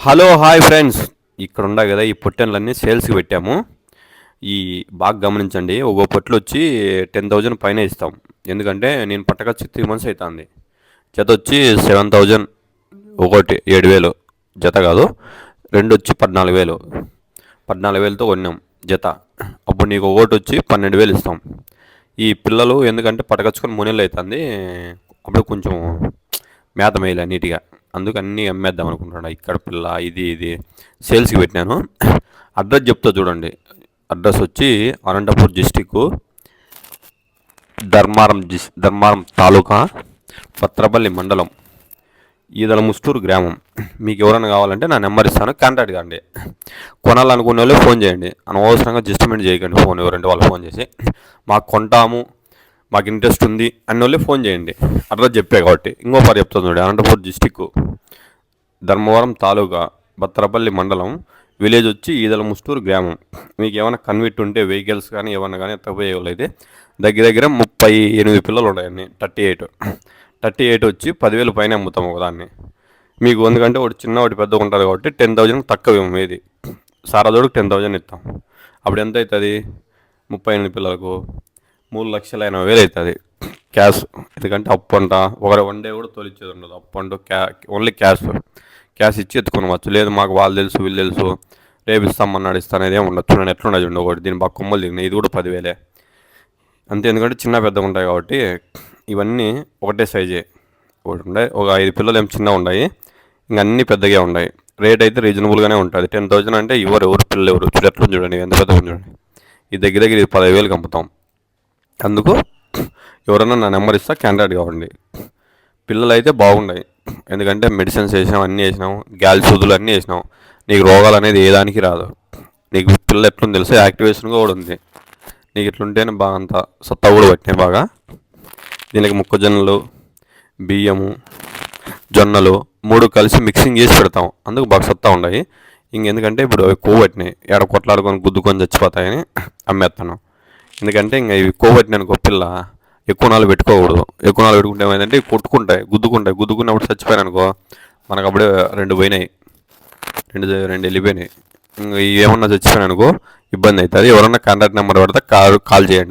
Hello hi friends. ఇక్కడ ఉండే కదా ఈ పొట్టెన్లన్నీ సేల్స్కి పెట్టాము. ఈ బాగా గమనించండి, ఒక్కో పొట్లు వచ్చి 10,000 పైన ఇస్తాం. ఎందుకంటే నేను పట్టకొచ్చి 3 months అవుతుంది. జత వచ్చి 7,000, ఒకటి 7,000 జత కాదు, రెండు వచ్చి 14,000. 14,000తో కొన్నాం జత. అప్పుడు నీకు ఒకటి వచ్చి 12,000 ఇస్తాం. ఈ పిల్లలు ఎందుకంటే పట్టకొచ్చుకొని 3 నెలలు అవుతుంది, అప్పుడు కొంచెం మేత మేయలే నీట్గా, అందుకు అన్నీ అమ్మేద్దాం అనుకుంటున్నా. ఇక్కడ పిల్ల ఇది సేల్స్కి పెట్టినాను. అడ్రస్ చెప్తా చూడండి. అడ్రస్ వచ్చి అనంతపూర్ డిస్టిక్, ధర్మారం తాలూకా, పత్రపల్లి మండలం, ఈదలముస్తూరు గ్రామం. మీకు ఎవరైనా కావాలంటే నా నెంబర్ ఇస్తాను, కాంటాక్ట్ కాండి. కొనాలనుకునే వాళ్ళే ఫోన్ చేయండి, అనవసరంగా జస్టిమెంట్ చేయకండి. ఫోన్ ఎవరంటే వాళ్ళు ఫోన్ చేసి మాకు కొంటాము, మాకు ఇంట్రెస్ట్ ఉంది అన్న వాళ్ళే ఫోన్ చేయండి. అడ్రస్ చెప్పే కాబట్టి. ఇంకోసారి చెప్తాను చూడండి. అనంతపూర్ డిస్టిక్, ధర్మవరం తాలూకా, బత్తరపల్లి మండలం, విలేజ్ వచ్చి ఈదలముస్తూరు గ్రామం. మీకు ఏమైనా కన్విట్ ఉంటే వెహికల్స్ కానీ ఏమన్నా కానీ ఎత్తపోయేవాళ్ళైతే దగ్గర 38 పిల్లలు ఉన్నాయండి. 38 వచ్చి 10,000 పైన అమ్ముతాం ఒకదాన్ని. మీకు ఎందుకంటే ఒకటి చిన్న ఒకటి పెద్ద ఉంటుంది కాబట్టి 10,000 తక్కువ ఏది సారాదోడుకు 10,000 ఇస్తాం. అప్పుడు ఎంత అవుతుంది? 38 పిల్లలకు 3,80,000 అవుతుంది క్యాష్. ఎందుకంటే అప్పు అంట ఒకరు వన్ డే కూడా తోలిచ్చేది ఉండదు. అప్పు అంటూ ఓన్లీ క్యాష్ ఇచ్చి ఎత్తుకోవచ్చు. లేదు మాకు వాళ్ళు తెలుసు వీళ్ళు తెలుసు రేపు ఇస్తామన్నాడు ఇస్తానేది ఏమి ఉండదు. చూడండి ఎట్లుండదు చూడండి. ఒకటి దీని బాగా కొమ్మలు దిగినాయి, ఇది కూడా 10,000 అంతే. ఎందుకంటే చిన్న పెద్దగా ఉంటాయి కాబట్టి ఇవన్నీ ఒకటే సైజే. ఒకటి ఉన్నాయి, ఒక 5 పిల్లలు ఏమి చిన్నగా ఉన్నాయి, ఇంకా అన్నీ పెద్దగా ఉన్నాయి. రేట్ అయితే రీజనబుల్గానే ఉంటుంది. 10,000 అంటే ఎవరు పిల్లలు ఎవరు చూడండి ఎంత పెద్దగా చూడండి. ఈ దగ్గర ఇది 15,000కి అమ్ముతాం. అందుకు ఎవరన్నా నా నెంబర్ ఇస్తా, కాంటాక్ట్ కావండి. పిల్లలు అయితే బాగున్నాయి, ఎందుకంటే మెడిసిన్స్ వేసినాం, అన్నీ వేసినాం, గ్యాల్ సూదులు అన్నీ వేసినాం. నీకు రోగాలు అనేది ఏ దానికి రాదు. నీకు పిల్లలు ఎట్లుంది తెలుసా, యాక్టివేషన్ కూడా ఉంది. నీకు ఇట్లుంటేనే బాగా అంత సత్తా కూడా పట్టినాయి బాగా. దీనికి మొక్కజొన్నలు, బియ్యము, జొన్నలు 3 కలిసి మిక్సింగ్ చేసి పెడతాం. అందుకు బాగా సత్తా ఉన్నాయి. ఇంకెందుకంటే ఇప్పుడు అవి కొవ్వట్టినాయి, ఏడ కొట్లాడుకొని గుద్దుకొని చచ్చిపోతాయని అమ్మేస్తాను. ఎందుకంటే ఇంకా ఇవి కొవ్వట్టినానుకో పిల్ల ఎక్కువ నాళ్ళు పెట్టుకోకూడదు. ఎక్కువ నాళ్ళు పెట్టుకుంటే ఏమైందంటే గుద్దుకుంటాయి. గుద్దుకున్నప్పుడు చచ్చిపోయాను అనుకో, మనకు అప్పుడే 2 పోయినాయి, 2 వెళ్ళిపోయినాయి. ఇంక ఏమన్నా చచ్చిపోయాను అనుకో ఇబ్బంది అవుతుంది. ఎవరన్నా కాంటాక్ట్ నెంబర్ పెడితే కాల్ చేయండి.